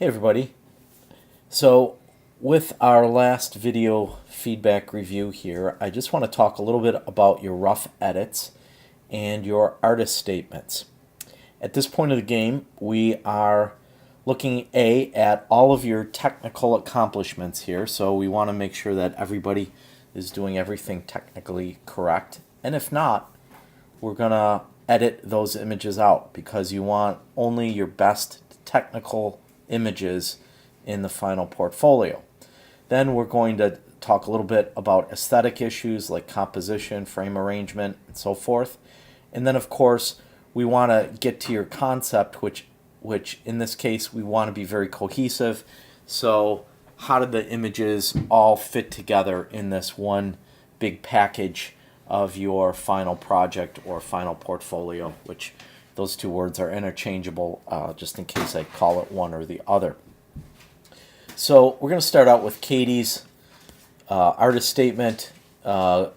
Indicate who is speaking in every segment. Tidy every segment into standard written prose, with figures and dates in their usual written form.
Speaker 1: Hey everybody. So with our last video feedback review here, I just want to talk a little bit about your rough edits and your artist statements. At this point of the game, we are looking at all of your technical accomplishments here. So we want to make sure that everybody is doing everything technically correct. And if not, we're going to edit those images out because you want only your best technical images in the final portfolio. Then we're going to talk a little bit about aesthetic issues like composition, frame arrangement, and so forth. And then, of course, we want to get to your concept, which in this case we want to be very cohesive. So how do the images all fit together in this one big package of your final project or final portfolio, which those two words are interchangeable, just in case I call it one or the other. So we're going to start out with Katie's artist statement. For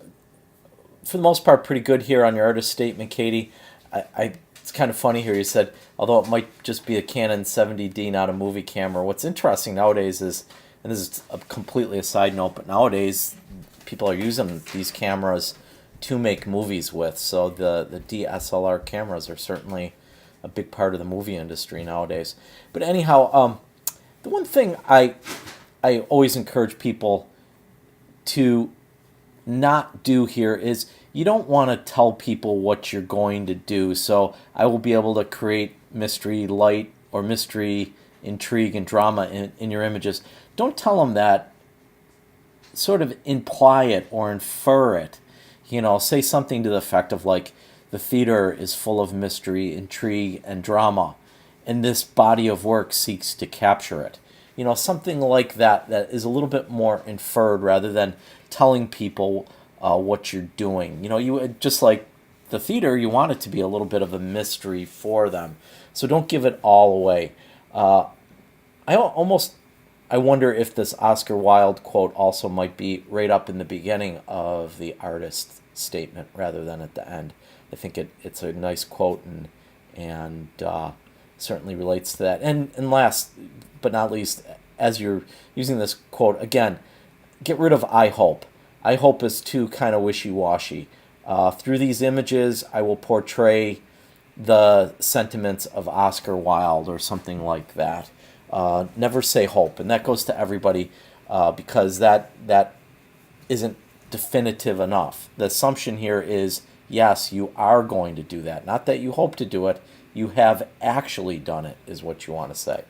Speaker 1: the most part, pretty good here on your artist statement, Katie. It's kind of funny here. You said, although it might just be a Canon 70D, not a movie camera. What's interesting nowadays is, and this is completely a side note, but nowadays people are using these cameras to make movies with. So the DSLR cameras are certainly a big part of the movie industry nowadays. But anyhow, the one thing I always encourage people to not do here is you don't want to tell people what you're going to do. So I will be able to create mystery light or mystery, intrigue, and drama in your images. Don't tell them that. Sort of imply it or infer it. You know, say something to the effect of like, the theater is full of mystery, intrigue, and drama, and this body of work seeks to capture it. You know, something like that is a little bit more inferred rather than telling people what you're doing. You know, you just like the theater, you want it to be a little bit of a mystery for them. So don't give it all away. I wonder if this Oscar Wilde quote also might be right up in the beginning of the artist statement rather than at the end. I think it's a nice quote and certainly relates to that. And last but not least, as you're using this quote, again, get rid of I hope. I hope is too kind of wishy-washy. Through these images, I will portray the sentiments of Oscar Wilde or something like that. Never say hope, and that goes to everybody because that isn't definitive enough. The assumption here is, yes, you are going to do that. Not that you hope to do it, you have actually done it, is what you want to say.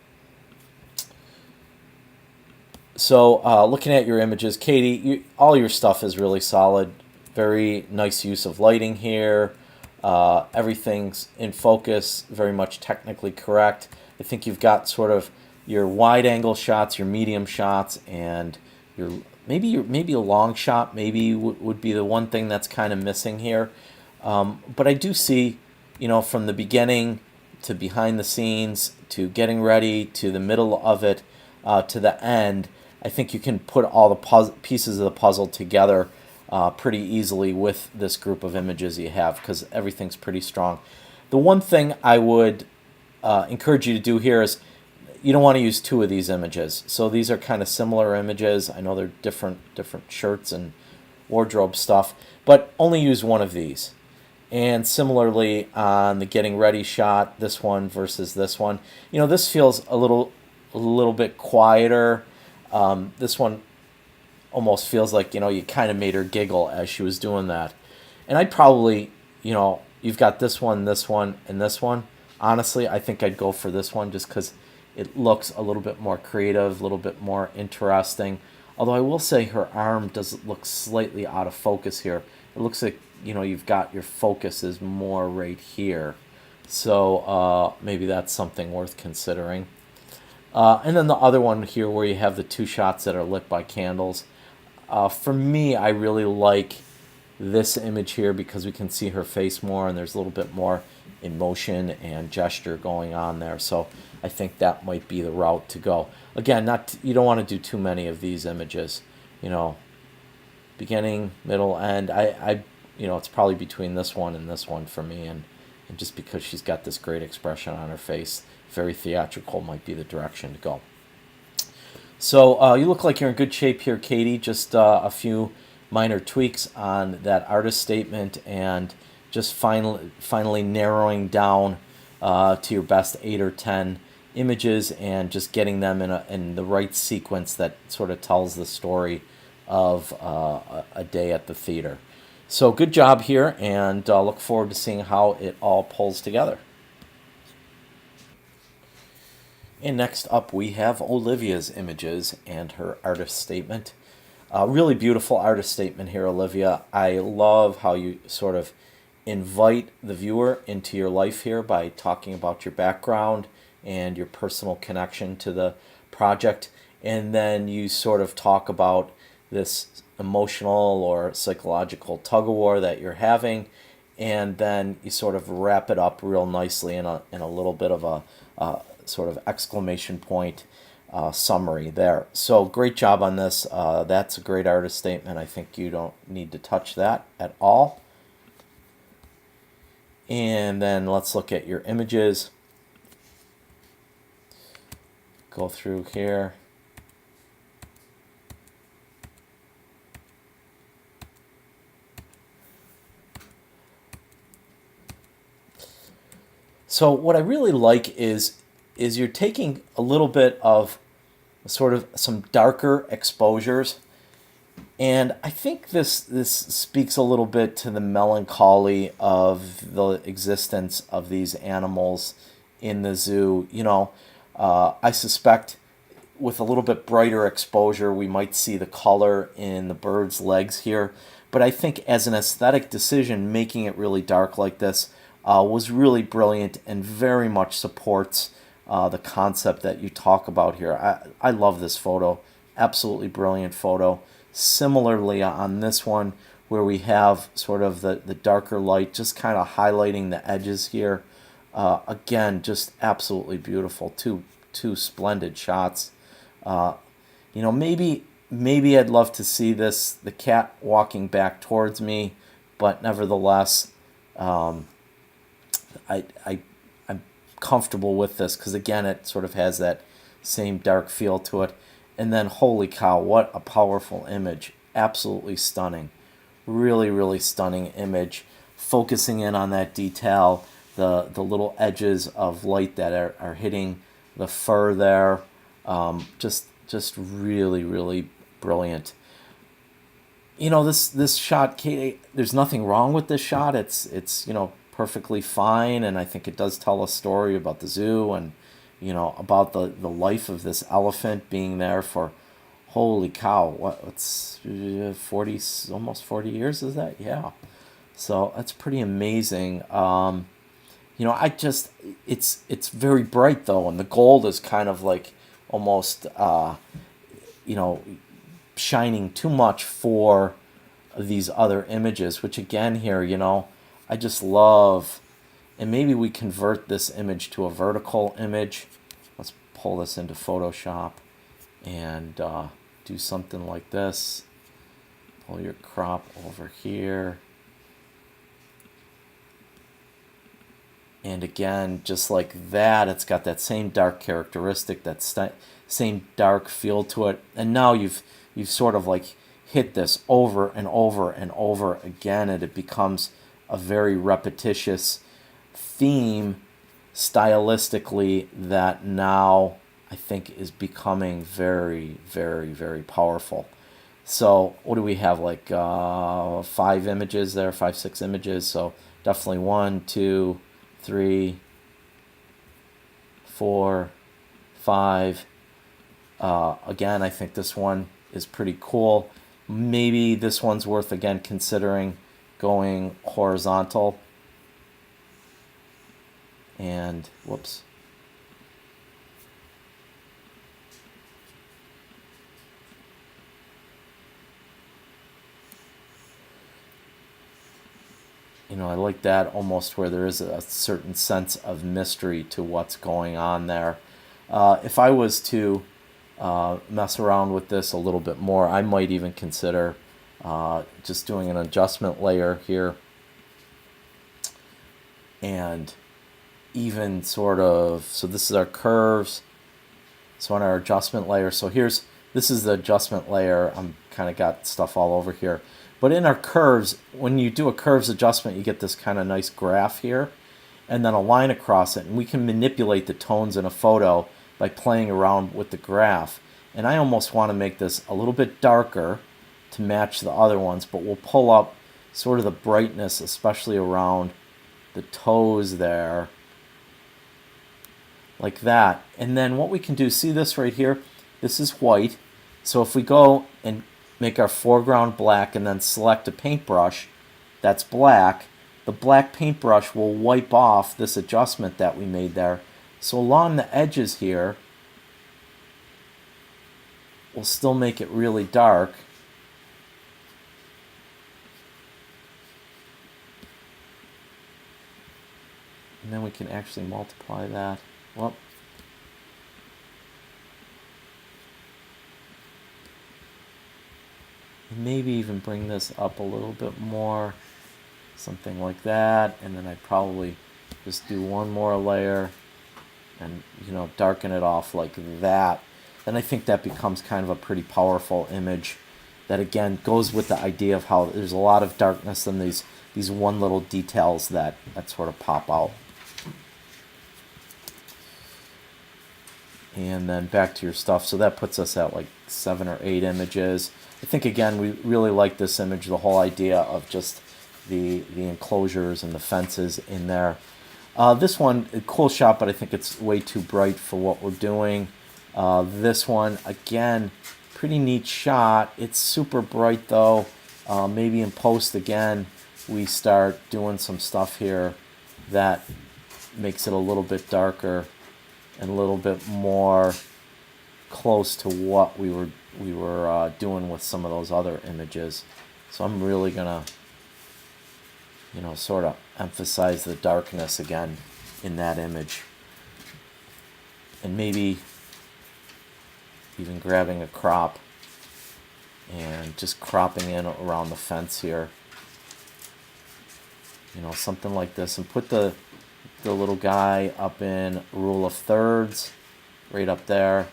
Speaker 1: So looking at your images, Katie, all your stuff is really solid. Very nice use of lighting here. Everything's in focus, very much technically correct. I think you've got sort of your wide angle shots, your medium shots, and your maybe a long shot maybe would be the one thing that's kind of missing here. But I do see, you know, from the beginning to behind the scenes to getting ready to the middle of it to the end, I think you can put all the pieces of the puzzle together pretty easily with this group of images you have because everything's pretty strong. The one thing I would encourage you to do here is you don't want to use two of these images. So these are kind of similar images. I know they're different shirts and wardrobe stuff, but only use one of these. And similarly on the getting ready shot, this one versus this one, you know, this feels a little bit quieter. This one almost feels like, you know, you kind of made her giggle as she was doing that. And I'd probably, you know, you've got this one, and this one. Honestly, I think I'd go for this one just because it looks a little bit more creative, a little bit more interesting. Although I will say her arm does look slightly out of focus here. It looks like, you know, you've got your focus is more right here. So maybe that's something worth considering. And then the other one here where you have the two shots that are lit by candles. For me, I really like this image here because we can see her face more and there's a little bit more emotion and gesture going on there. So I think that might be the route to go. Again, you don't want to do too many of these images. You know, beginning, middle, end. You know, it's probably between this one and this one for me, and And just because she's got this great expression on her face, very theatrical might be the direction to go. So you look like you're in good shape here, Katie. Just a few minor tweaks on that artist statement, and just finally narrowing down to your best 8 or 10 images, and just getting them in the right sequence that sort of tells the story of a day at the theater. So good job here, and look forward to seeing how it all pulls together. And next up, we have Olivia's images and her artist statement. Really beautiful artist statement here, Olivia. I love how you sort of invite the viewer into your life here by talking about your background and your personal connection to the project. And then you sort of talk about this emotional or psychological tug-of-war that you're having. And then you sort of wrap it up real nicely in a little bit of a sort of exclamation point summary there. So great job on this. That's a great artist statement. I think you don't need to touch that at all. And then let's look at your images. Go through here. So what I really like is you're taking a little bit of sort of some darker exposures, and I think this speaks a little bit to the melancholy of the existence of these animals in the zoo. You know, I suspect with a little bit brighter exposure, we might see the color in the bird's legs here. But I think as an aesthetic decision, making it really dark like this was really brilliant and very much supports the concept that you talk about here. I love this photo. Absolutely brilliant photo. Similarly on this one, where we have sort of the darker light just kind of highlighting the edges here. Again, just absolutely beautiful. Two splendid shots. You know, maybe I'd love to see the cat walking back towards me, but nevertheless, I'm comfortable with this because, again, it sort of has that same dark feel to it. And then, holy cow, what a powerful image. Absolutely stunning. Really, really stunning image. Focusing in on that detail, the little edges of light that are hitting the fur there. Just really, really brilliant. You know, this shot, Kate, there's nothing wrong with this shot. It's you know, perfectly fine, and I think it does tell a story about the zoo and, you know, about the life of this elephant being there for, holy cow, what's 40, almost 40 years, is that? Yeah. So that's pretty amazing. You know, it's very bright though, and the gold is kind of like almost, you know, shining too much for these other images, which again here, you know, I just love. And maybe we convert this image to a vertical image. Let's pull this into Photoshop and do something like this. Pull your crop over here. And again, just like that, it's got that same dark characteristic, that same dark feel to it. And now you've sort of like hit this over and over and over again, and it becomes a very repetitious theme stylistically that now I think is becoming very, very, very powerful. So what do we have, like 5 images there, 5, 6 images? So definitely 1, 2, 3, 4, 5. Again, I think this one is pretty cool. Maybe this one's worth, again, considering going horizontal. And, whoops. You know, I like that almost where there is a certain sense of mystery to what's going on there. If I was to mess around with this a little bit more, I might even consider just doing an adjustment layer here and even sort of, so this is our curves. So on our adjustment layer, so this is the adjustment layer. I'm kind of got stuff all over here. But in our curves, when you do a curves adjustment, you get this kind of nice graph here, and then a line across it. And we can manipulate the tones in a photo by playing around with the graph. And I almost want to make this a little bit darker to match the other ones, but we'll pull up sort of the brightness, especially around the toes there, like that. And then what we can do, see this right here? This is white. So if we go and make our foreground black and then select a paintbrush that's black, the black paintbrush will wipe off this adjustment that we made there. So along the edges here, we'll still make it really dark. And then we can actually multiply that. Well, maybe even bring this up a little bit more, something like that. And then I'd probably just do one more layer and, you know, darken it off like that. Then I think that becomes kind of a pretty powerful image that, again, goes with the idea of how there's a lot of darkness in these one little details that sort of pop out. And then back to your stuff. So that puts us at like 7 or 8 images. I think, again, we really like this image, the whole idea of just the enclosures and the fences in there. This one, a cool shot, but I think it's way too bright for what we're doing. This one, again, pretty neat shot. It's super bright, though. Maybe in post, again, we start doing some stuff here that makes it a little bit darker and a little bit more close to what we were doing with some of those other images. So I'm really gonna, you know, sort of emphasize the darkness again in that image, and maybe even grabbing a crop and just cropping in around the fence here, you know, something like this, and put the little guy up in rule of thirds right up there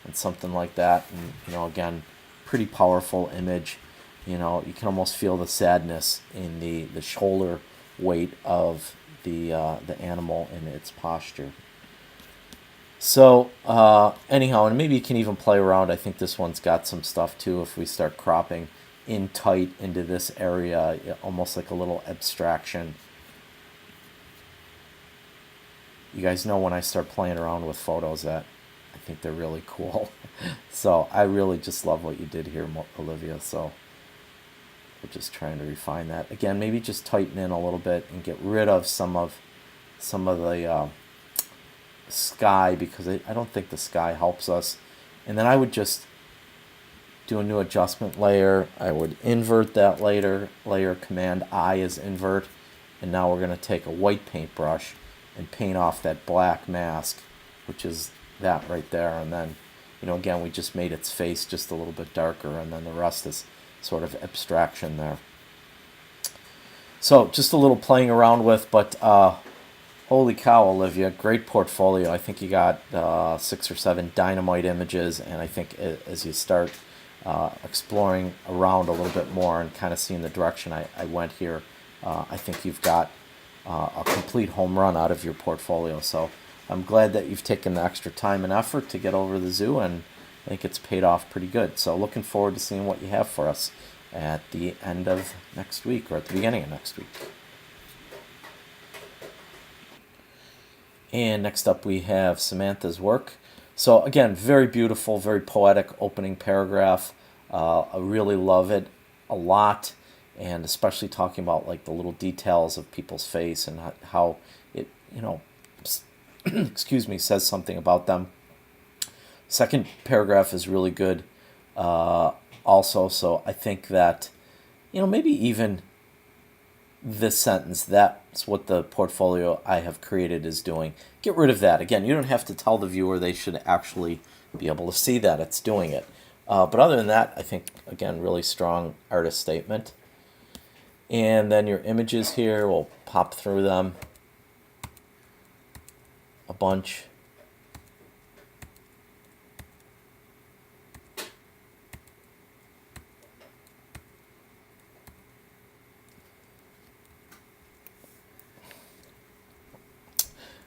Speaker 1: and something like that. And, you know, again, pretty powerful image. You know, you can almost feel the sadness in the shoulder weight of the animal in its posture. So anyhow, and maybe you can even play around. I think this one's got some stuff too if we start cropping in tight into this area, almost like a little abstraction. You guys know when I start playing around with photos that I think they're really cool. So I really just love what you did here, Olivia. So we're just trying to refine that. Again, maybe just tighten in a little bit and get rid of some of the sky, because I don't think the sky helps us. And then I would just do a new adjustment layer. I would invert that layer, Command I is invert. And now we're going to take a white paintbrush and paint off that black mask, which is that right there. And then, you know, again, we just made its face just a little bit darker, and then the rest is sort of abstraction there. So just a little playing around with, but holy cow, Olivia, great portfolio. I think you got 6 or 7 dynamite images, and I think as you start exploring around a little bit more and kind of seeing the direction I went here, I think you've got a complete home run out of your portfolio. So I'm glad that you've taken the extra time and effort to get over to the zoo, and I think it's paid off pretty good. So looking forward to seeing what you have for us at the end of next week, or at the beginning of next week. And next up we have Samantha's work. So again, very beautiful, very poetic opening paragraph. I really love it a lot, and especially talking about like the little details of people's face and how it, you know, excuse me, says something about them. Second paragraph is really good also. So I think that, you know, maybe even this sentence, that's what the portfolio I have created is doing. Get rid of that. Again, you don't have to tell the viewer, they should actually be able to see that it's doing it. But other than that, I think, again, really strong artist statement. And then your images here, we'll pop through them. a bunch.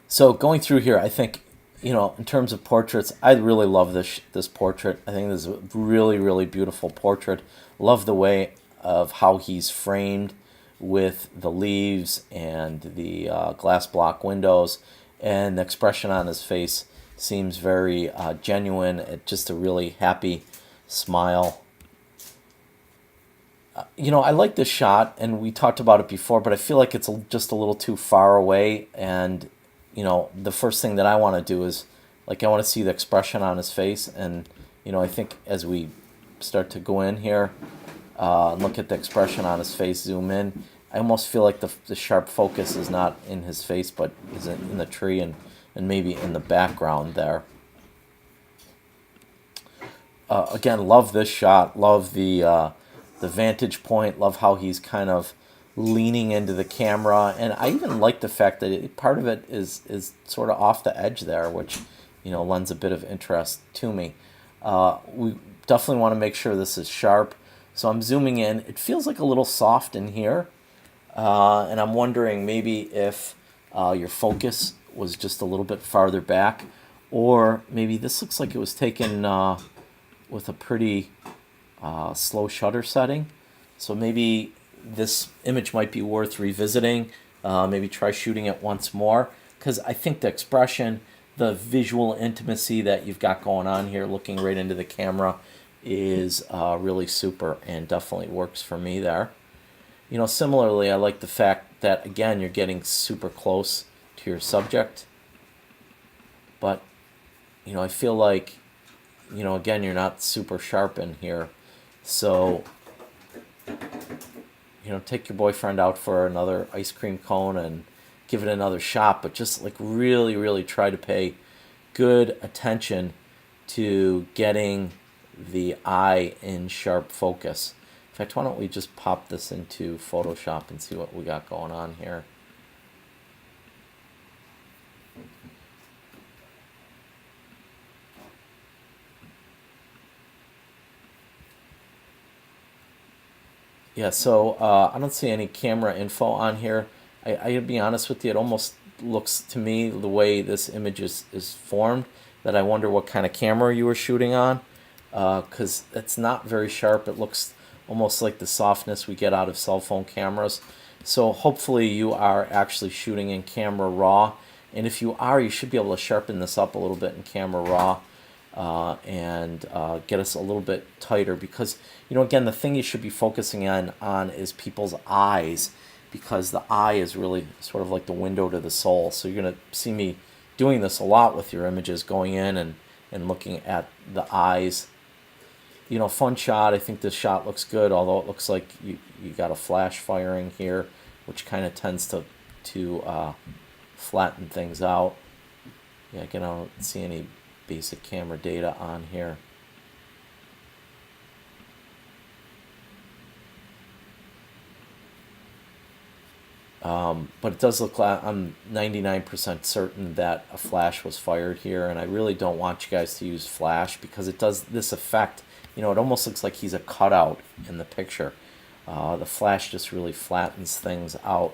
Speaker 1: So going through here, I think, in terms of portraits, I really love this portrait. I think this is a really, really beautiful portrait. Love the way of how he's framed with the leaves and the glass block windows, and the expression on his face seems very genuine. Just a really happy smile. I like this shot, and we talked about it before, but I feel like it's just a little too far away. And the first thing that I want to do is, I want to see the expression on his face. And I think as we start to go in here, look at the expression on his face, zoom in, I almost feel like the sharp focus is not in his face, but is in the tree and maybe in the background there. Again, love this shot. Love the vantage point. Love how he's kind of leaning into the camera, and I even like the fact that part of it is sort of off the edge there, which lends a bit of interest to me. We definitely want to make sure this is sharp, so I'm zooming in. It feels like a little soft in here, and I'm wondering maybe if your focus was just a little bit farther back, or maybe this looks like it was taken with a pretty slow shutter setting. So maybe this image might be worth revisiting. Maybe try shooting it once more, because I think the expression, the visual intimacy that you've got going on here, looking right into the camera, is really super, and definitely works for me there. Similarly, I like the fact that, again, you're getting super close to your subject, but I feel like, again, you're not super sharp in here. So take your boyfriend out for another ice cream cone and give it another shot, but just really, really try to pay good attention to getting the eye in sharp focus. In fact, why don't we just pop this into Photoshop and see what we got going on here. Yeah, so I don't see any camera info on here. I gotta be honest with you, it almost looks to me, the way this image is formed, that I wonder what kind of camera you were shooting on, because it's not very sharp. It looks almost like the softness we get out of cell phone cameras. So hopefully you are actually shooting in Camera Raw, and if you are, you should be able to sharpen this up a little bit in Camera Raw. And get us a little bit tighter, because again, the thing you should be focusing on is people's eyes, because the eye is really sort of like the window to the soul. So you're going to see me doing this a lot with your images, going in and looking at the eyes. Fun shot. I think this shot looks good, although it looks like you got a flash firing here, which kind of tends to flatten things out. Yeah, again, I don't see any basic camera data on here. But it does look like I'm 99% certain that a flash was fired here, and I really don't want you guys to use flash, because it does this effect. It almost looks like he's a cutout in the picture. The flash just really flattens things out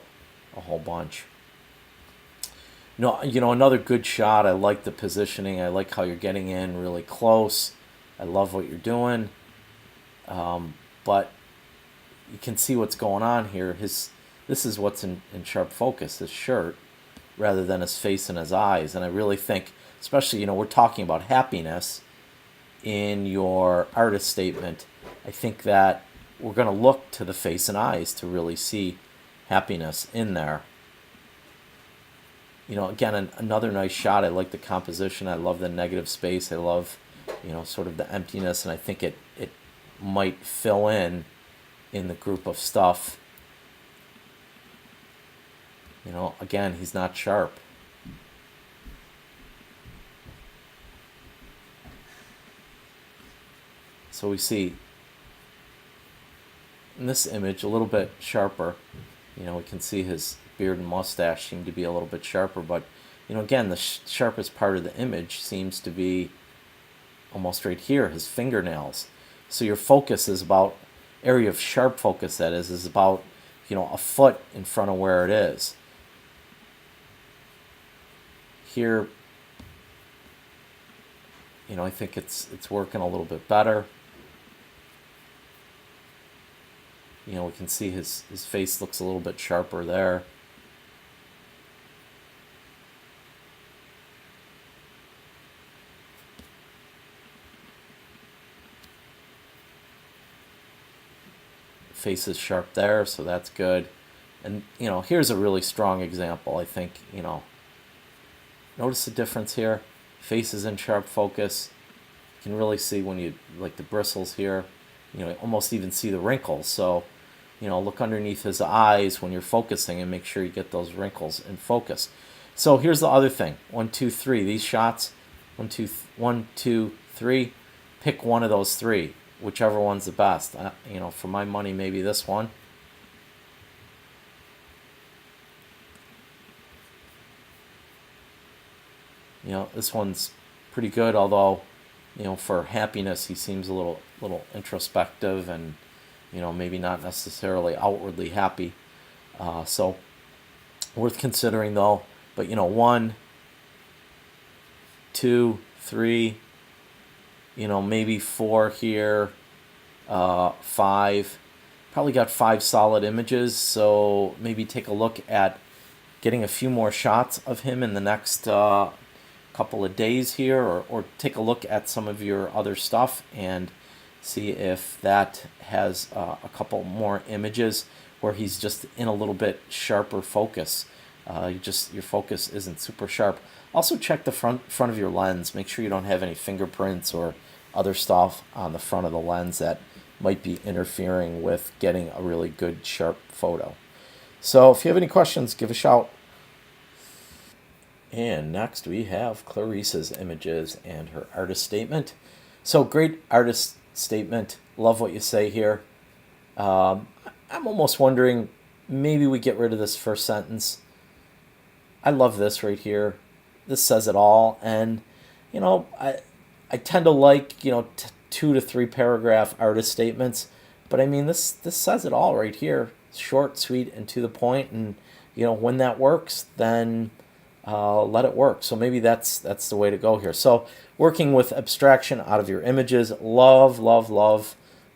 Speaker 1: a whole bunch. Another good shot. I like the positioning. I like how you're getting in really close. I love what you're doing. But you can see what's going on here. This is what's in sharp focus, his shirt, rather than his face and his eyes. And I really think, especially, we're talking about happiness in your artist statement. I think that we're going to look to the face and eyes to really see happiness in there. Again, another nice shot. I like the composition. I love the negative space. I love, sort of the emptiness, and I think it might fill in the group of stuff. Again, he's not sharp. So we see in this image a little bit sharper. We can see his beard and mustache seem to be a little bit sharper, but again, the sharpest part of the image seems to be almost right here, his fingernails. So your focus is about, area of sharp focus that is about, a foot in front of where it is. Here, I think it's working a little bit better. We can see his face looks a little bit sharper there. Face is sharp there, so that's good. And, here's a really strong example, I think, Notice the difference here. Face is in sharp focus. You can really see when you, like the bristles here, almost even see the wrinkles. So, look underneath his eyes when you're focusing and make sure you get those wrinkles in focus. So here's the other thing. 1, 2, 3. These shots, 1, 2, 3. Pick one of those three, whichever one's the best. For my money, maybe this one. This one's pretty good, although, for happiness, he seems a little introspective and, maybe not necessarily outwardly happy. So worth considering though. But 1, 2, 3, maybe 4 here, 5. Probably got 5 solid images. So maybe take a look at getting a few more shots of him in the next couple of days here, or take a look at some of your other stuff and see if that has a couple more images where he's just in a little bit sharper focus. Your focus isn't super sharp. Also check the front of your lens. Make sure you don't have any fingerprints or other stuff on the front of the lens that might be interfering with getting a really good sharp photo. So if you have any questions, give a shout. And next we have Clarice's images and her artist statement. So great artist statement. Love what you say here. I'm almost wondering, maybe we get rid of this first sentence. I love this right here. This says it all. And, I tend to like, 2 to 3 paragraph artist statements. But I mean, this says it all right here. Short, sweet, and to the point. And, when that works, then let it work. So maybe that's the way to go here. So working with abstraction out of your images. Love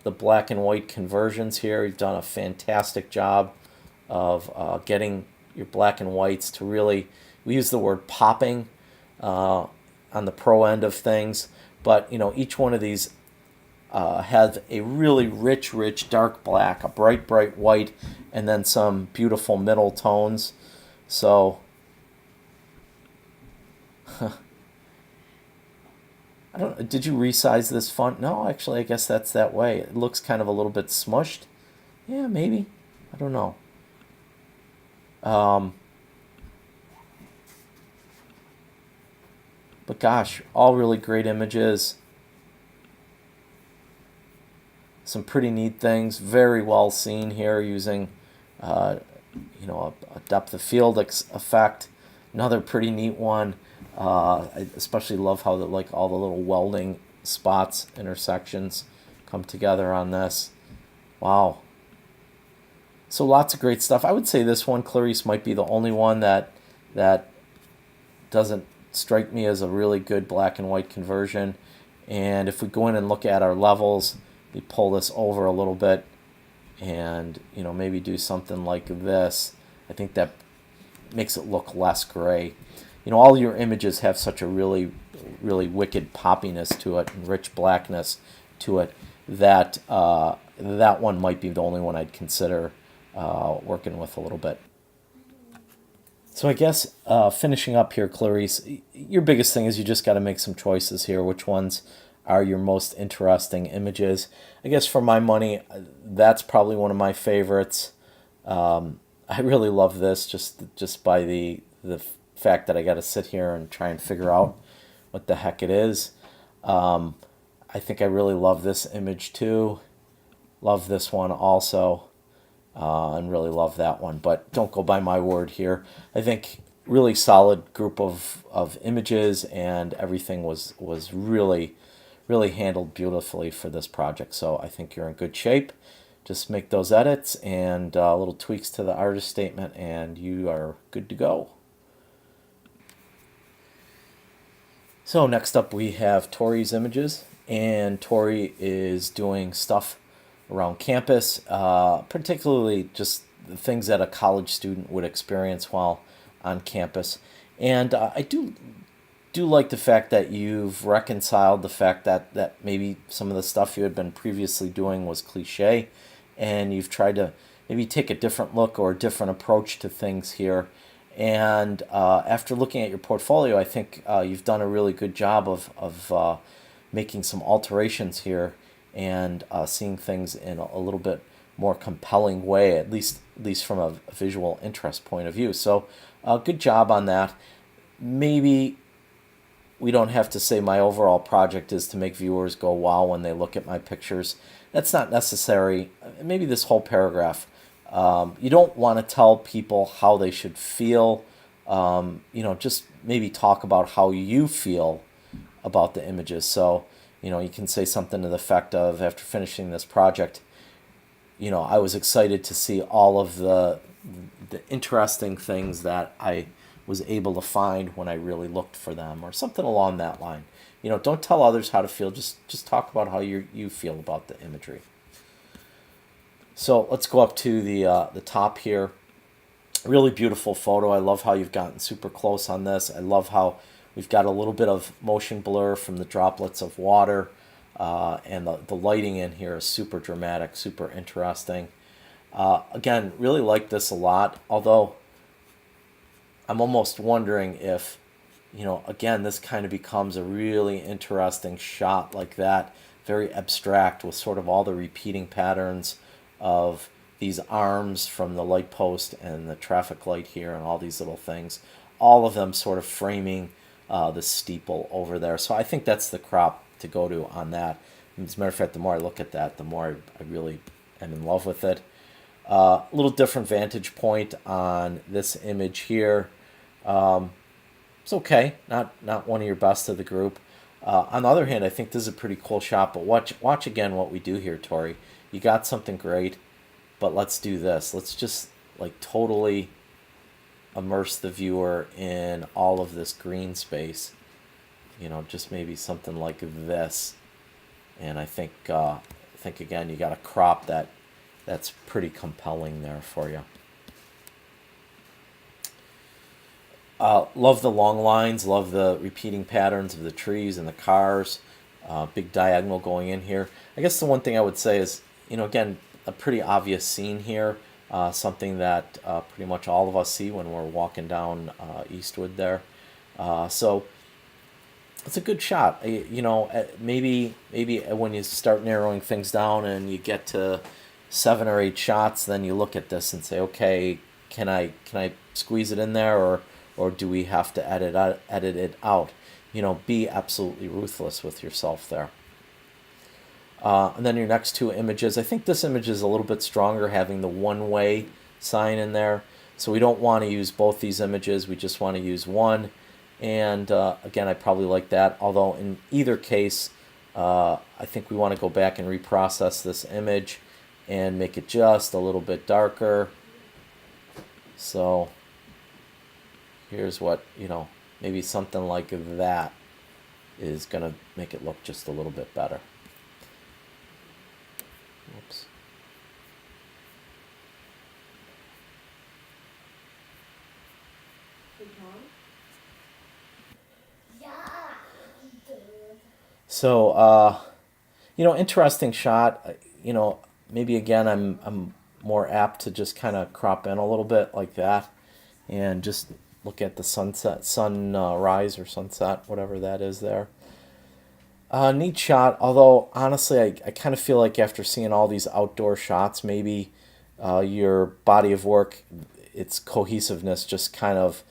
Speaker 1: the black and white conversions here. You've done a fantastic job of getting your black and whites to really, we use the word popping on the pro end of things, but each one of these has a really rich dark black, a bright white, and then some beautiful middle tones. So I don't. Did you resize this font? No, actually, I guess that's that way. It looks kind of a little bit smushed. Yeah, maybe. I don't know. But gosh, all really great images. Some pretty neat things. Very well seen here using, a depth of field effect. Another pretty neat one. I especially love how all the little welding spots, intersections come together on this. Wow. So lots of great stuff. I would say this one, Clarice, might be the only one that doesn't strike me as a really good black and white conversion. And if we go in and look at our levels, we pull this over a little bit and, maybe do something like this. I think that makes it look less gray. All your images have such a really wicked poppiness to it and rich blackness to it that that one might be the only one I'd consider working with a little bit. So I guess finishing up here, Clarice, your biggest thing is you just got to make some choices here. Which ones are your most interesting images? I guess for my money, that's probably one of my favorites. I really love this just by the fact that I got to sit here and try and figure out what the heck it is. I think I really love this image too. Love this one also. And really love that one. But don't go by my word here. I think really solid group of images, and everything was really handled beautifully for this project. So I think you're in good shape. Just make those edits and little tweaks to the artist statement, and you are good to go. So next up we have Tori's images, and Tori is doing stuff around campus, particularly just the things that a college student would experience while on campus. And I do like the fact that you've reconciled the fact that maybe some of the stuff you had been previously doing was cliche, and you've tried to maybe take a different look or a different approach to things here. And after looking at your portfolio, I think you've done a really good job of making some alterations here and seeing things in a little bit more compelling way, at least from a visual interest point of view. So good job on that. Maybe we don't have to say my overall project is to make viewers go wow when they look at my pictures. That's not necessary. Maybe this whole paragraph. You don't want to tell people how they should feel. Just maybe talk about how you feel about the images. So, you can say something to the effect of, after finishing this project, I was excited to see all of the interesting things that I was able to find when I really looked for them, or something along that line. Don't tell others how to feel. Just talk about how you feel about the imagery. So let's go up to the top here. Really beautiful photo. I love how you've gotten super close on this. I love how we've got a little bit of motion blur from the droplets of water, and the lighting in here is super dramatic, super interesting. Again, really like this a lot, although I'm almost wondering if, again, this kind of becomes a really interesting shot like that, very abstract, with sort of all the repeating patterns of these arms from the light post and the traffic light here and all these little things, all of them sort of framing the steeple over there. So I think that's the crop to go to on that. As a matter of fact, the more I look at that, the more I really am in love with it. A little different vantage point on this image here. It's okay, not one of your best of the group. On the other hand, I think this is a pretty cool shot, but watch again what we do here, Tori. You got something great, but let's do this. Let's just totally immerse the viewer in all of this green space. Just maybe something like this. And I think again, you got a crop that's pretty compelling there for you. Love the long lines, love the repeating patterns of the trees and the cars. Big diagonal going in here. I guess the one thing I would say is, again, a pretty obvious scene here. Something that pretty much all of us see when we're walking down Eastwood there. So it's a good shot. Maybe when you start narrowing things down and you get to 7 or 8 shots, then you look at this and say, okay, can I squeeze it in there, or do we have to edit it out? Be absolutely ruthless with yourself there. And then your next 2 images. I think this image is a little bit stronger, having the one-way sign in there. So we don't want to use both these images. We just want to use one. And again, I probably like that. Although in either case, I think we want to go back and reprocess this image and make it just a little bit darker. So here's what, maybe something like that is going to make it look just a little bit better. Whoops. So, interesting shot. Maybe again, I'm more apt to just kind of crop in a little bit like that, and just look at the sunrise or sunset, whatever that is there. Neat shot, although honestly, I kind of feel like after seeing all these outdoor shots, maybe your body of work, its cohesiveness just kind of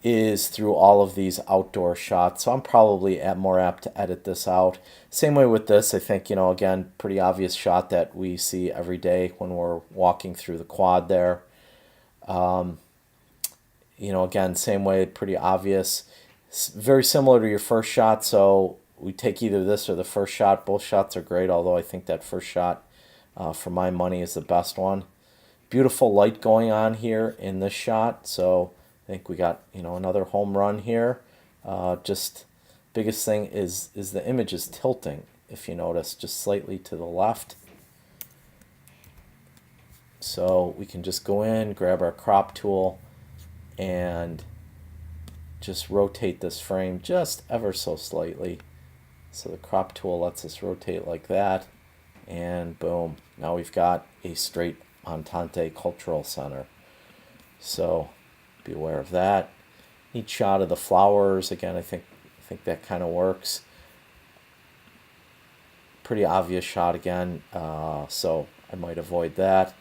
Speaker 1: is through all of these outdoor shots. So I'm probably more apt to edit this out. Same way with this. I think, again, pretty obvious shot that we see every day when we're walking through the quad there. again, same way, pretty obvious. Very similar to your first shot, so we take either this or the first shot. Both shots are great, although I think that first shot, for my money, is the best one. Beautiful light going on here in this shot, so I think we got, another home run here. Just biggest thing is the image is tilting, if you notice, just slightly to the left. So we can just go in, grab our crop tool, and just rotate this frame just ever so slightly. So the crop tool lets us rotate like that, and boom, now we've got a straight Montante cultural center. So be aware of that. Neat shot of the flowers. Again, I think that kind of works. Pretty obvious shot again, so I might avoid that.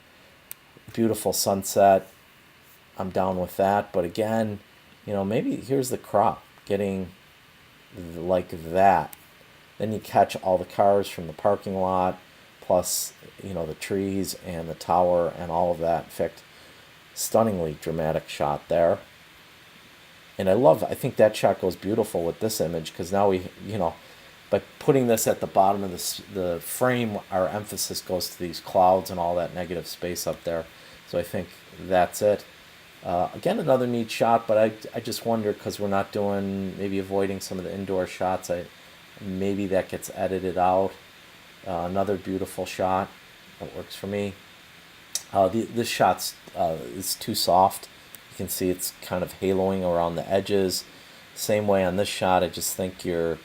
Speaker 1: Beautiful sunset. I'm down with that, but again, maybe here's the crop getting like that. Then you catch all the cars from the parking lot, plus, the trees and the tower and all of that. In fact, stunningly dramatic shot there. And I think that shot goes beautiful with this image, because now we, by putting this at the bottom of the frame, our emphasis goes to these clouds and all that negative space up there. So I think that's it. Again, another neat shot, but I just wonder, because we're not doing, maybe avoiding some of the indoor shots, maybe that gets edited out. Another beautiful shot that works for me. This shot is too soft. You can see it's kind of haloing around the edges. Same way on this shot. I just think you're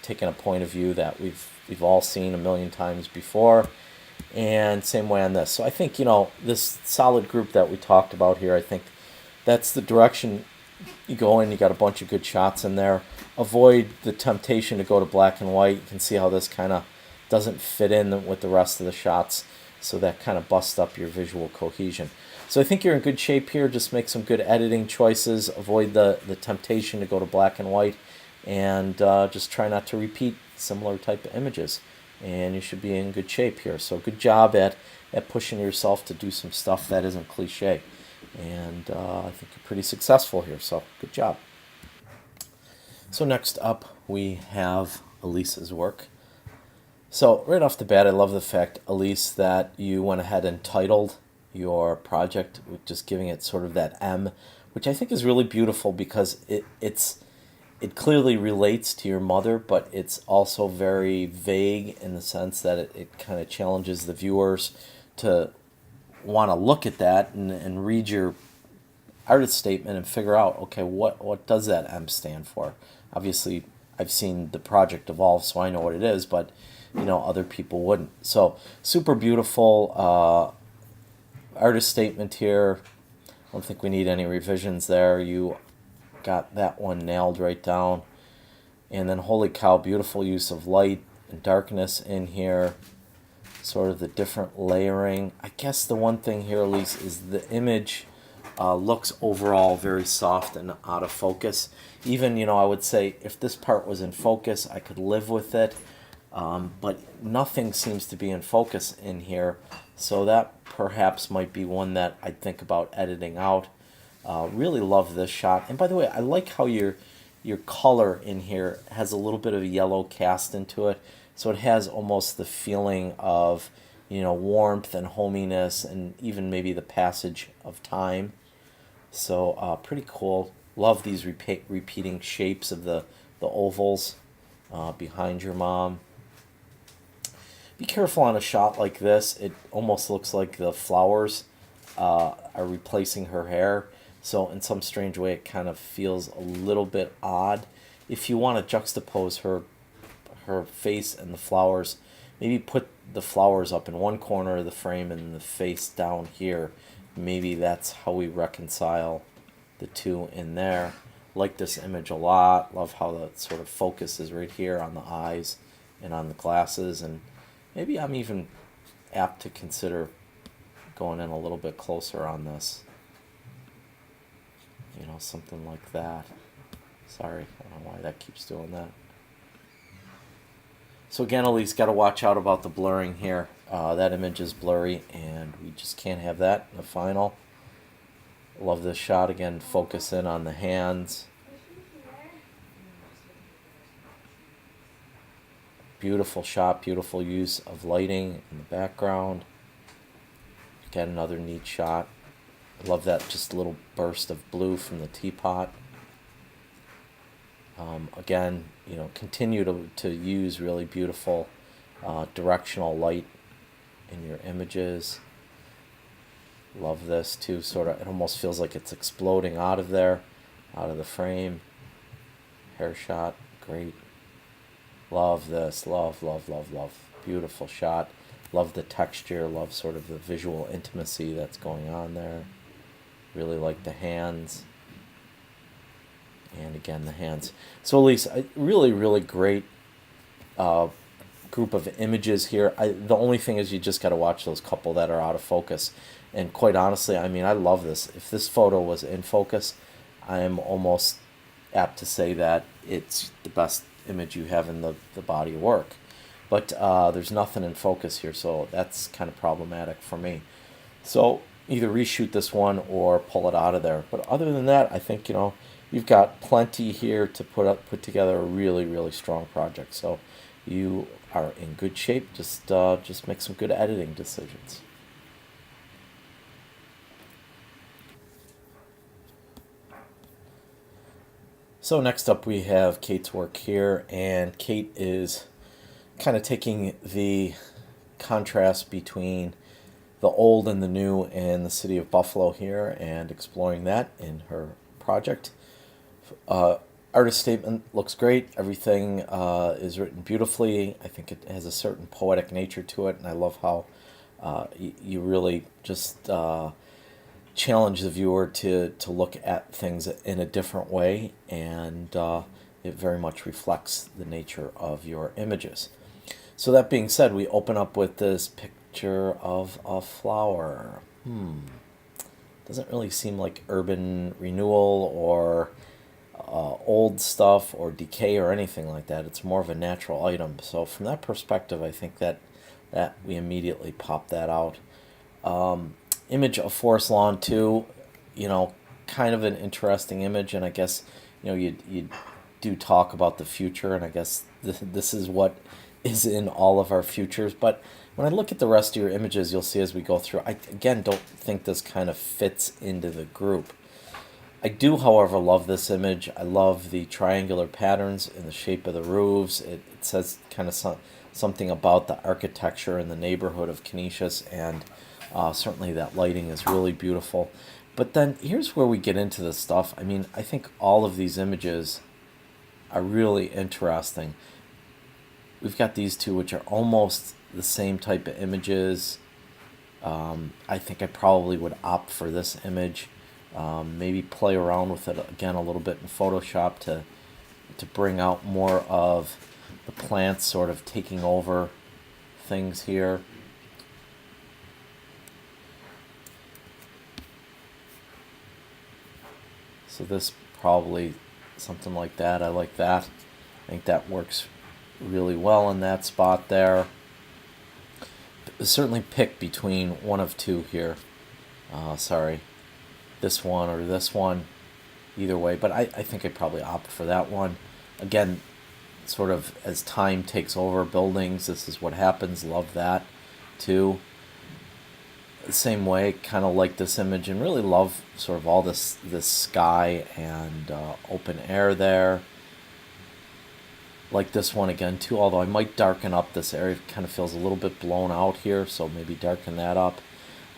Speaker 1: taking a point of view that we've all seen a million times before. And same way on this. So I think, this solid group that we talked about here, I think that's the direction you go in. You got a bunch of good shots in there. Avoid the temptation to go to black and white. You can see how this kind of doesn't fit in with the rest of the shots, so that kind of busts up your visual cohesion. So I think you're in good shape here. Just make some good editing choices. Avoid the temptation to go to black and white, and just try not to repeat similar type of images, and you should be in good shape here. So good job at pushing yourself to do some stuff that isn't cliche, and I think you're pretty successful here, so good job. So next up we have Elise's work. So right off the bat, I love the fact, Elise, that you went ahead and titled your project with just giving it sort of that M, which I think is really beautiful, because it clearly relates to your mother, but it's also very vague in the sense that it kind of challenges the viewers to want to look at that and read your artist statement and figure out, okay, what does that M stand for? Obviously, I've seen the project evolve, so I know what it is, but other people wouldn't. So super beautiful artist statement here. I don't think we need any revisions there. You got that one nailed right down. And then, holy cow, beautiful use of light and darkness in here. Sort of the different layering. I guess the one thing here, Elise, is the image looks overall very soft and out of focus. Even, I would say if this part was in focus, I could live with it. But nothing seems to be in focus in here. So that perhaps might be one that I'd think about editing out. Really love this shot. And by the way, I like how your color in here has a little bit of a yellow cast into it. So it has almost the feeling of, warmth and hominess, and even maybe the passage of time. So pretty cool. Love these repeating shapes of the ovals behind your mom. Be careful on a shot like this. It almost looks like the flowers are replacing her hair. So in some strange way, it kind of feels a little bit odd. If you want to juxtapose her face and the flowers, maybe put the flowers up in one corner of the frame and the face down here. Maybe that's how we reconcile the two in there. Like this image a lot. Love how the sort of focus is right here on the eyes and on the glasses. And maybe I'm even apt to consider going in a little bit closer on this. Something like that. Sorry, I don't know why that keeps doing that. So again, Elise, got to watch out about the blurring here. That image is blurry, and we just can't have that in the final. Love this shot again, focus in on the hands. Beautiful shot, beautiful use of lighting in the background. Again, another neat shot. Love that just little burst of blue from the teapot. Again, continue to use really beautiful directional light in your images. Love this too, sort of, it almost feels like it's exploding out of there, out of the frame. Hair shot, great. Love this, love, love, love, love. Beautiful shot. Love the texture, love sort of the visual intimacy that's going on there. Really like the hands. And again, the hands. So Elise, really, really great group of images here. The only thing is you just got to watch those couple that are out of focus. And quite honestly, I mean, I love this. If this photo was in focus, I am almost apt to say that it's the best image you have in the body of work. But there's nothing in focus here, so that's kind of problematic for me. So either reshoot this one or pull it out of there. But other than that, I think, you've got plenty here to put together a really, really strong project. So you are in good shape. Just make some good editing decisions. So next up we have Kate's work here, and Kate is kind of taking the contrast between the old and the new in the city of Buffalo here and exploring that in her project. Artist statement looks great. Everything is written beautifully. I think it has a certain poetic nature to it, and I love how you really just challenge the viewer to look at things in a different way, and it very much reflects the nature of your images. So that being said, we open up with this picture of a flower. Doesn't really seem like urban renewal or old stuff or decay or anything like that. It's more of a natural item. So from that perspective, I think that we immediately pop that out. Image of forest lawn too, kind of an interesting image, and I guess you do talk about the future, and I guess this is what is in all of our futures. But when I look at the rest of your images, you'll see as we go through, I again don't think this kind of fits into the group. I do, however, love this image. I love the triangular patterns in the shape of the roofs. It says kind of something about the architecture in the neighborhood of Canisius, and certainly that lighting is really beautiful. But then here's where we get into this stuff. I mean, I think all of these images are really interesting. We've got these two, which are almost the same type of images. I think I probably would opt for this image. Maybe play around with it again a little bit in Photoshop to bring out more of the plants sort of taking over things here. So this probably something like that. I like that. I think that works really well in that spot there. Certainly pick between one of two here. Sorry, this one or this one. Either way, but I think I'd probably opt for that one. Again, sort of as time takes over buildings, this is what happens. Love that too. The same way, kind of like this image, and really love sort of all this sky and open air there. Like this one again too, although I might darken up this area. It kind of feels a little bit blown out here, so maybe darken that up.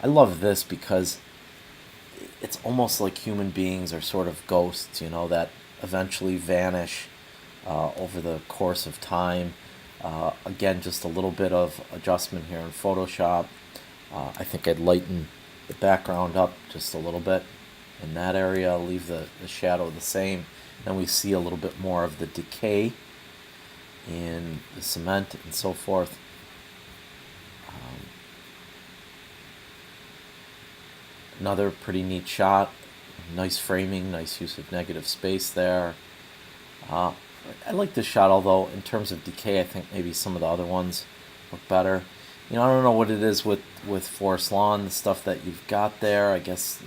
Speaker 1: I love this because it's almost like human beings are sort of ghosts, that eventually vanish over the course of time. Again, just a little bit of adjustment here in Photoshop. I think I'd lighten the background up just a little bit in that area, leave the shadow the same. Then we see a little bit more of the decay in the cement and so forth. Another pretty neat shot. Nice framing, nice use of negative space there. I like this shot, although in terms of decay, I think maybe some of the other ones look better. I don't know what it is with forest lawn, the stuff that you've got there. I guess,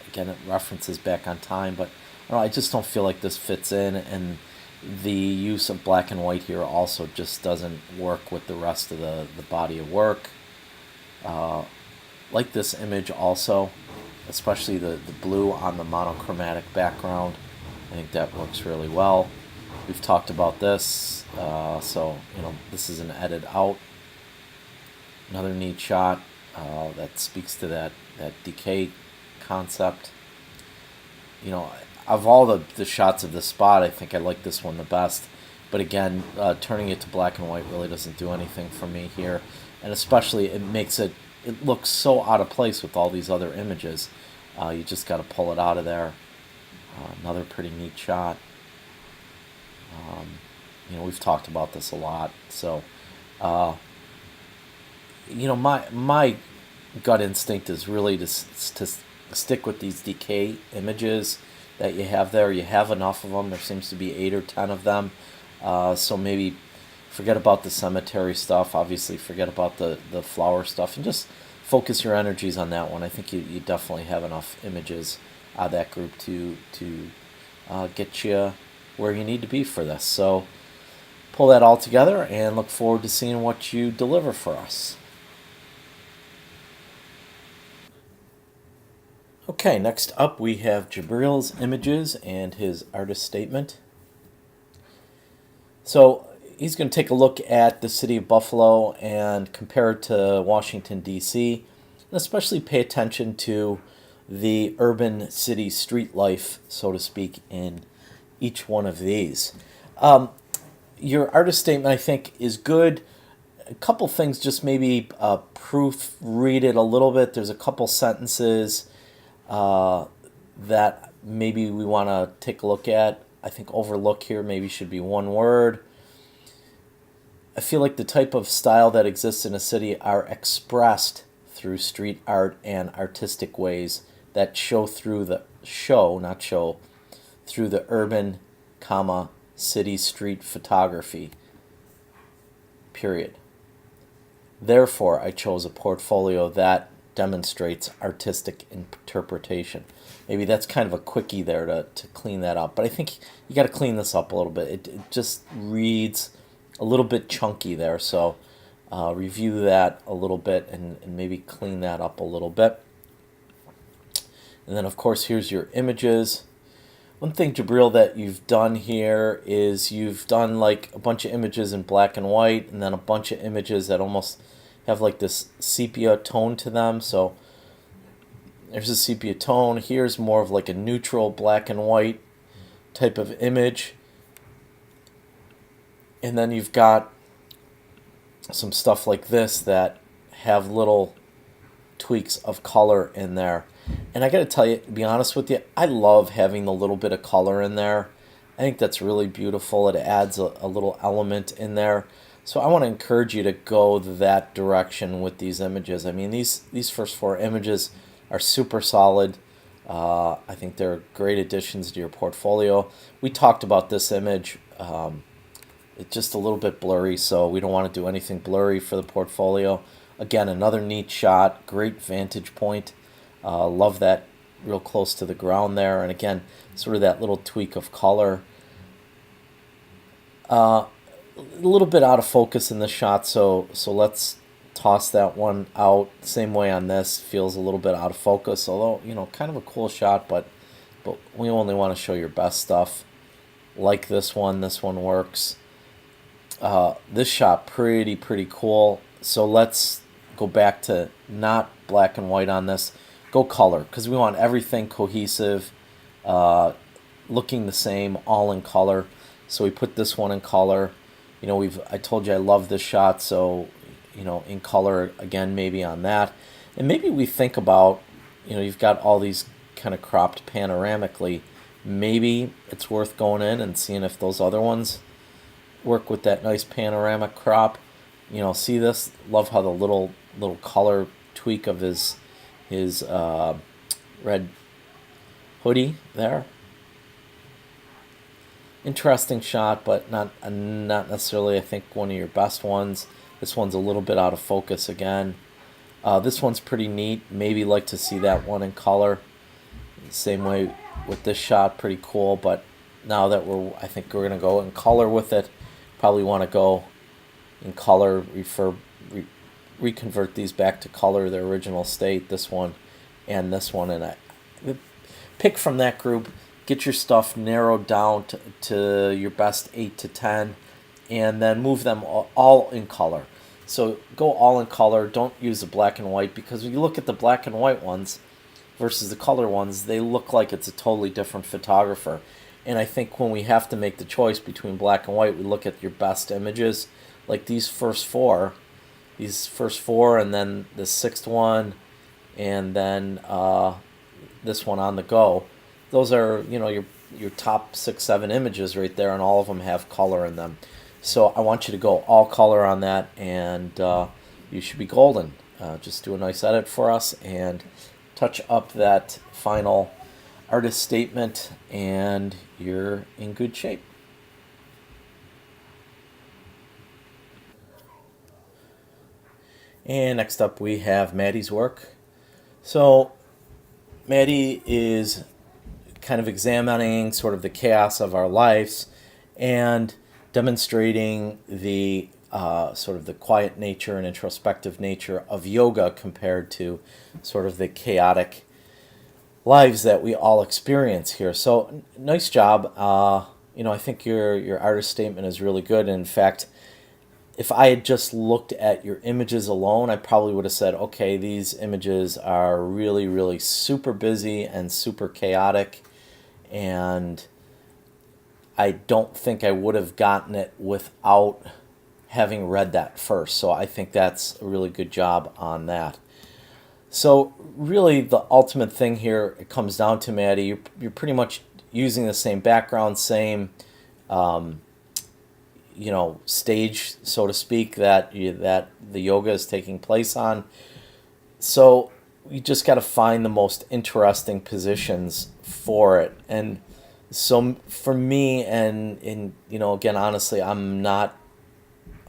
Speaker 1: Again, it references Back on Time, but I just don't feel like this fits in, and the use of black and white here also just doesn't work with the rest of the body of work. Like this image also, especially the blue on the monochromatic background. I think that works really well. We've talked about this, so this is an edit out. Another neat shot that speaks to that decay concept. Of all the shots of this spot, I think I like this one the best. But again, turning it to black and white really doesn't do anything for me here. And especially it makes it looks so out of place with all these other images. You just got to pull it out of there. Another pretty neat shot. We've talked about this a lot. So, my gut instinct is really to stick with these decay images that you have there. You have enough of them. There seems to be 8 or 10 of them. So maybe forget about the cemetery stuff. Obviously, forget about the flower stuff, and just focus your energies on that one. I think you definitely have enough images out of that group to get you where you need to be for this. So pull that all together and look forward to seeing what you deliver for us. Okay, next up we have Jabril's images and his artist statement. So he's going to take a look at the city of Buffalo and compare it to Washington, D.C., and especially pay attention to the urban city street life, so to speak, in each one of these. Your artist statement, I think, is good. A couple things, just maybe proofread it a little bit. There's a couple sentences that maybe we want to take a look at. I think overlook here maybe should be one word. I feel like the type of style that exists in a city are expressed through street art and artistic ways that show through the through the urban, city street photography. Period. Therefore, I chose a portfolio that demonstrates artistic interpretation. Maybe that's kind of a quickie there to clean that up. But I think you got to clean this up a little bit. It just reads a little bit chunky there. So review that a little bit and maybe clean that up a little bit. And then, of course, here's your images. One thing, Jabril, that you've done here is you've done like a bunch of images in black and white and then a bunch of images that almost have like this sepia tone to them. So there's a sepia tone. Here's more of like a neutral black and white type of image. And then you've got some stuff like this that have little tweaks of color in there. And I got to tell you, to be honest with you, I love having the little bit of color in there. I think that's really beautiful. It adds a little element in there. So I want to encourage you to go that direction with these images. I mean, these first 4 images are super solid. I think they're great additions to your portfolio. We talked about this image. It's just a little bit blurry, so we don't want to do anything blurry for the portfolio. Again, another neat shot, great vantage point. Love that real close to the ground there. And again, sort of that little tweak of color. A little bit out of focus in this shot, so let's toss that one out. Same way on this, feels a little bit out of focus, although, kind of a cool shot, but we only want to show your best stuff. Like this one works. This shot, pretty cool. So let's go back to not black and white on this. Go color, because we want everything cohesive, looking the same, all in color. So we put this one in color. I told you I love this shot, so in color again, maybe on that. And maybe we think about, you've got all these kind of cropped panoramically. Maybe it's worth going in and seeing if those other ones work with that nice panoramic crop. See this? Love how the little color tweak of his red hoodie there. Interesting shot, but not necessarily, I think, one of your best ones. This one's a little bit out of focus again. This one's pretty neat. Maybe like to see that one in color. Same way with this shot, pretty cool. But now that I think we're gonna go in color with it. Probably want to go in color, reconvert these back to color, their original state. This one and this one, and I pick from that group. Get your stuff narrowed down to your best 8 to 10, and then move them all in color. So go all in color. Don't use the black and white, because when you look at the black and white ones versus the color ones, they look like it's a totally different photographer. And I think when we have to make the choice between black and white, we look at your best images, like these first four, and then the sixth one, and then this one on the go. Those are, your top 6, 7 images right there, and all of them have color in them. So I want you to go all color on that, and you should be golden. Just do a nice edit for us and touch up that final artist statement, and you're in good shape. And next up we have Maddie's work. So Maddie is kind of examining sort of the chaos of our lives and demonstrating the sort of the quiet nature and introspective nature of yoga compared to sort of the chaotic lives that we all experience here. So nice job. I think your artist statement is really good. In fact, if I had just looked at your images alone, I probably would have said, okay, these images are really, really super busy and super chaotic, and I don't think I would have gotten it without having read that first. So I think that's a really good job on that. So really the ultimate thing here, it comes down to, Maddie, you're pretty much using the same background, same stage, so to speak, that the yoga is taking place on. So you just got to find the most interesting positions for it. And so for me, and again, honestly, I'm not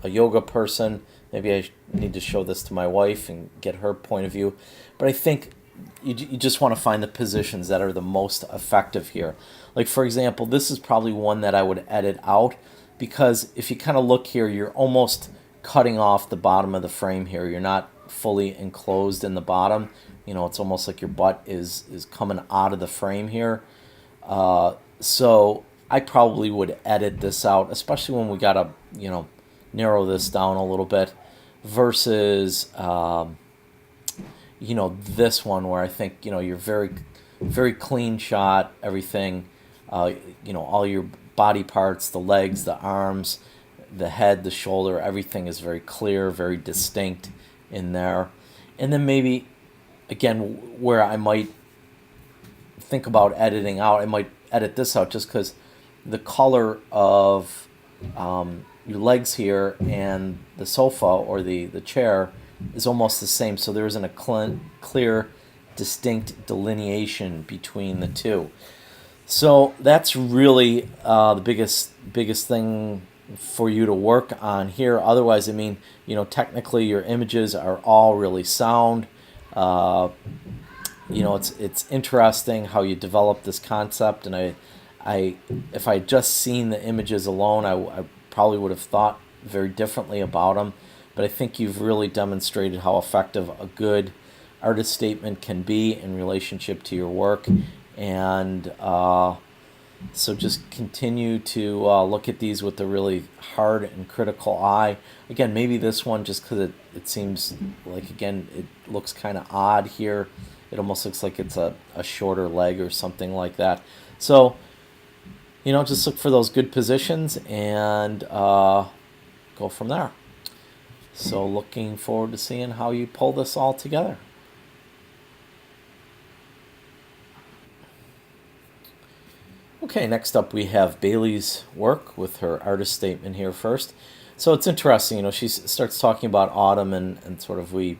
Speaker 1: a yoga person. Maybe I need to show this to my wife and get her point of view. But I think you just want to find the positions that are the most effective here. Like, for example, this is probably one that I would edit out, because if you kind of look here, you're almost cutting off the bottom of the frame here. You're not fully enclosed in the bottom. It's almost like your butt is coming out of the frame here. So I probably would edit this out, especially when we got to, narrow this down a little bit, versus, this one where I think, you're very, very clean shot, everything, all your body parts, the legs, the arms, the head, the shoulder, everything is very clear, very distinct in there. And then maybe, again, where I might think about editing out, I might edit this out just because the color of your legs here and the sofa or the chair is almost the same, so there isn't a clear, distinct delineation between the two. So that's really the biggest thing for you to work on here. Otherwise, technically your images are all really sound. It's interesting how you develop this concept, and I if I had just seen the images alone, I probably would have thought very differently about them. But I think you've really demonstrated how effective a good artist statement can be in relationship to your work. And so just continue to look at these with a really hard and critical eye. Again, maybe this one, just because it seems like, again, it looks kind of odd here. It almost looks like it's a shorter leg or something like that. So, just look for those good positions and go from there. So looking forward to seeing how you pull this all together. Okay, next up we have Bailey's work with her artist statement here first. So it's interesting, she starts talking about autumn, and sort of we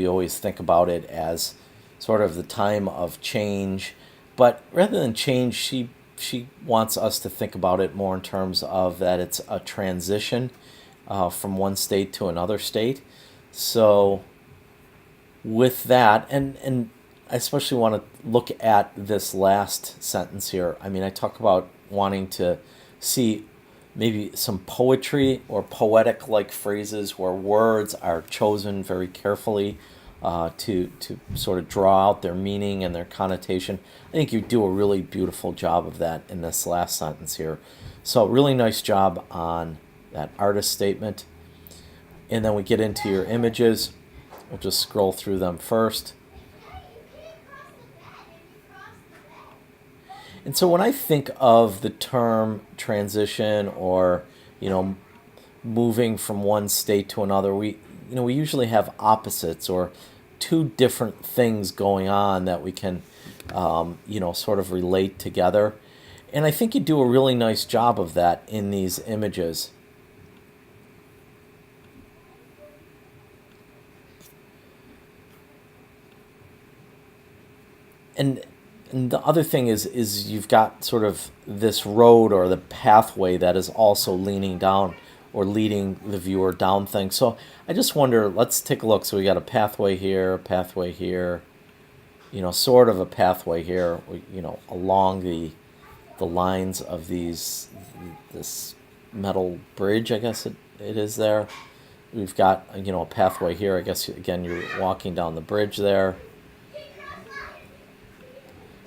Speaker 1: always think about it as sort of the time of change. But rather than change, she wants us to think about it more in terms of that it's a transition from one state to another state. So with that, and I especially want to look at this last sentence here. I mean, I talk about wanting to see maybe some poetry or poetic like phrases where words are chosen very carefully to sort of draw out their meaning and their connotation. I think you do a really beautiful job of that in this last sentence here. So really nice job on that artist statement. And then we get into your images. We'll just scroll through them first. And so when I think of the term transition or, moving from one state to another, we usually have opposites or two different things going on that we can, sort of relate together. And I think you do a really nice job of that in these images. And the other thing is you've got sort of this road or the pathway that is also leaning down or leading the viewer down things. So I just wonder, let's take a look. So we got a pathway here, sort of a pathway here, along the lines of this metal bridge, I guess it is there. We've got, a pathway here. I guess, again, you're walking down the bridge there.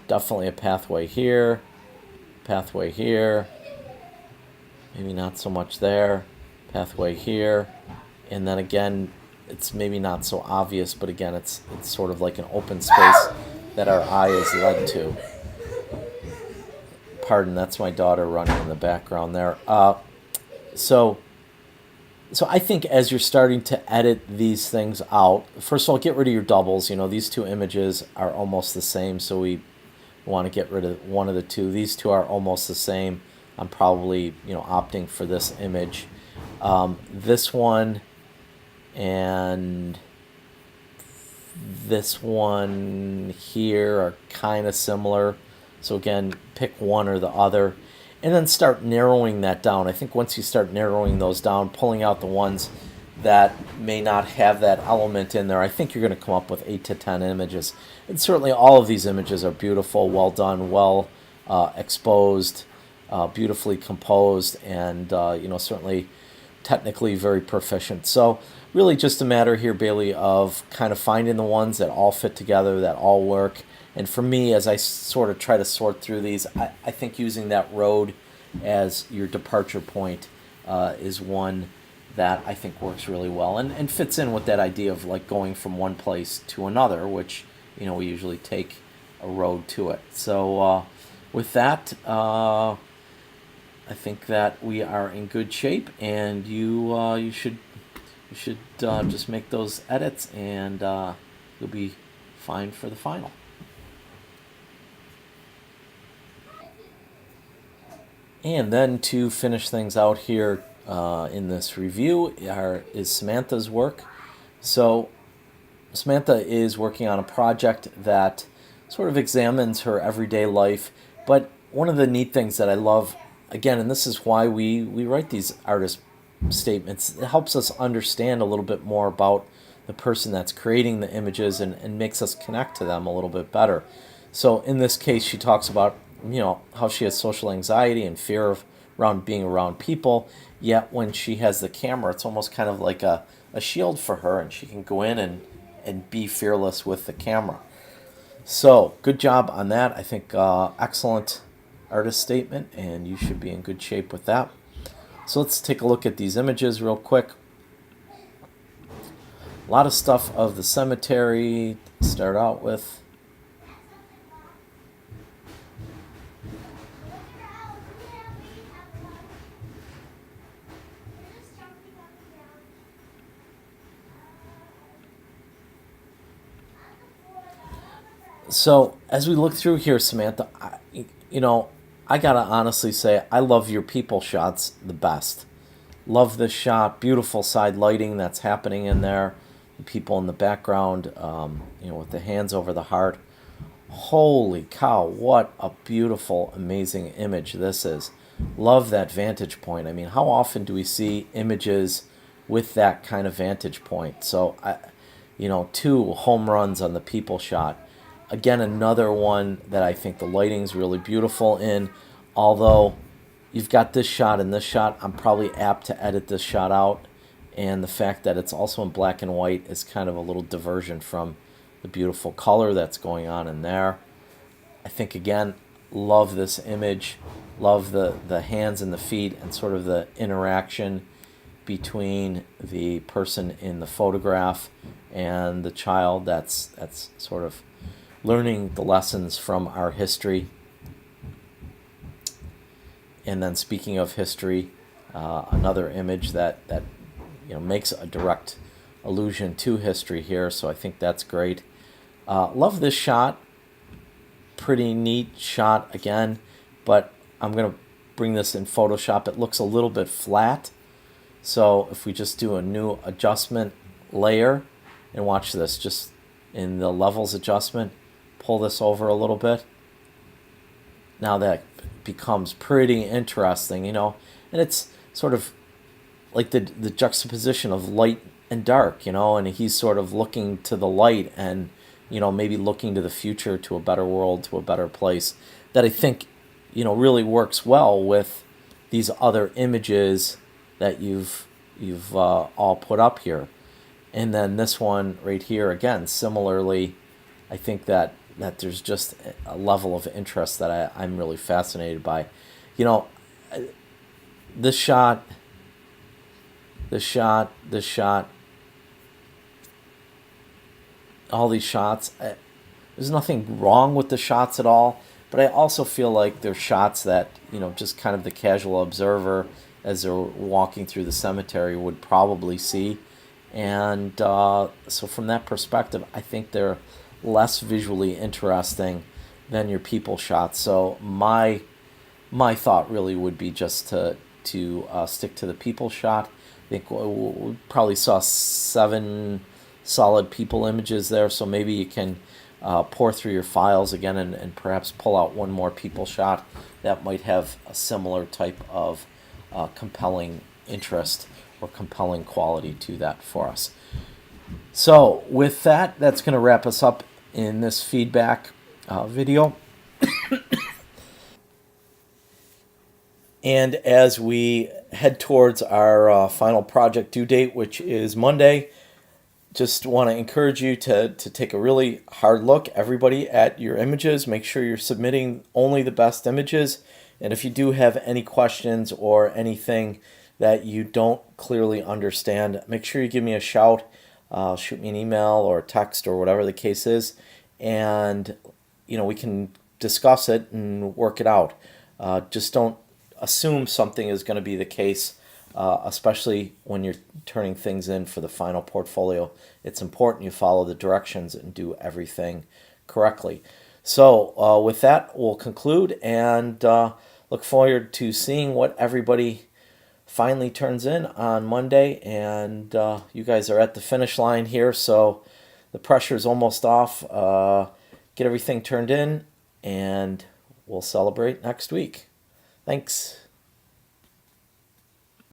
Speaker 1: Definitely a pathway here, maybe not so much there, pathway here, and then again, it's maybe not so obvious, but again, it's sort of like an open space that our eye is led to. Pardon, that's my daughter running in the background there. So I think as you're starting to edit these things out, first of all, get rid of your doubles. These two images are almost the same, so we want to get rid of one of the two. These two are almost the same. I'm probably opting for this image. This one and this one here are kind of similar. So again, pick one or the other and then start narrowing that down. I think once you start narrowing those down, pulling out the ones that may not have that element in there, I think you're going to come up with 8 to 10 images. And certainly all of these images are beautiful, well done, well exposed, beautifully composed, and certainly technically very proficient. So really just a matter here, Bailey, of kind of finding the ones that all fit together, that all work. And for me, as I sort of try to sort through these, I think using that road as your departure point is one that I think works really well and fits in with that idea of like going from one place to another, which we usually take a road to it. So with that, I think that we are in good shape, and you should just make those edits, and you'll be fine for the final. And then to finish things out here in this review is Samantha's work. So Samantha is working on a project that sort of examines her everyday life. But one of the neat things that I love, again, and this is why we write these artist statements, it helps us understand a little bit more about the person that's creating the images and makes us connect to them a little bit better. So in this case, she talks about how she has social anxiety and fear around being around people, yet when she has the camera, it's almost kind of like a shield for her, and she can go in and be fearless with the camera. So good job on that. I think excellent artist statement, and you should be in good shape with that. So let's take a look at these images real quick. A lot of stuff of the cemetery to start out with. So as we look through here, Samantha, I gotta honestly say I love your people shots the best. Love this shot, beautiful side lighting that's happening in there. The people in the background, with the hands over the heart. Holy cow, what a beautiful, amazing image this is. Love that vantage point. I mean, how often do we see images with that kind of vantage point? So, 2 home runs on the people shot. Again, another one that I think the lighting's really beautiful in, although you've got this shot and this shot. I'm probably apt to edit this shot out, and the fact that it's also in black and white is kind of a little diversion from the beautiful color that's going on in there. I think, again, love this image, love the hands and the feet and sort of the interaction between the person in the photograph and the child that's sort of learning the lessons from our history. And then, speaking of history, another image that makes a direct allusion to history here, so I think that's great. Love this shot. Pretty neat shot again, but I'm going to bring this in Photoshop. It looks a little bit flat, so if we just do a new adjustment layer, and watch this, just in the levels adjustment, pull this over a little bit. Now that becomes pretty interesting, and it's sort of like the juxtaposition of light and dark, and he's sort of looking to the light and, maybe looking to the future, to a better world, to a better place, that I think, really works well with these other images that you've all put up here. And then this one right here, again, similarly, I think that there's just a level of interest that I'm really fascinated by. This shot, all these shots. There's nothing wrong with the shots at all, but I also feel like they're shots that, just kind of the casual observer as they're walking through the cemetery would probably see. And so from that perspective, I think they're less visually interesting than your people shots. So my thought really would be just to stick to the people shot. I think we probably saw 7 solid people images there, so maybe you can pour through your files again and perhaps pull out one more people shot that might have a similar type of compelling interest or compelling quality to that for us. So with that, that's going to wrap us up in this feedback video. And as we head towards our final project due date, which is Monday, just want to encourage you to take a really hard look, everybody, at your images. Make sure you're submitting only the best images. And if you do have any questions or anything that you don't clearly understand, make sure you give me a shout. Shoot me an email or text or whatever the case is, and we can discuss it and work it out. Just don't assume something is going to be the case, especially when you're turning things in for the final portfolio. It's important you follow the directions and do everything correctly. So with that, we'll conclude and look forward to seeing what everybody finally turns in on Monday. And you guys are at the finish line here, so the pressure is almost off. Get everything turned in, and we'll celebrate next week. Thanks.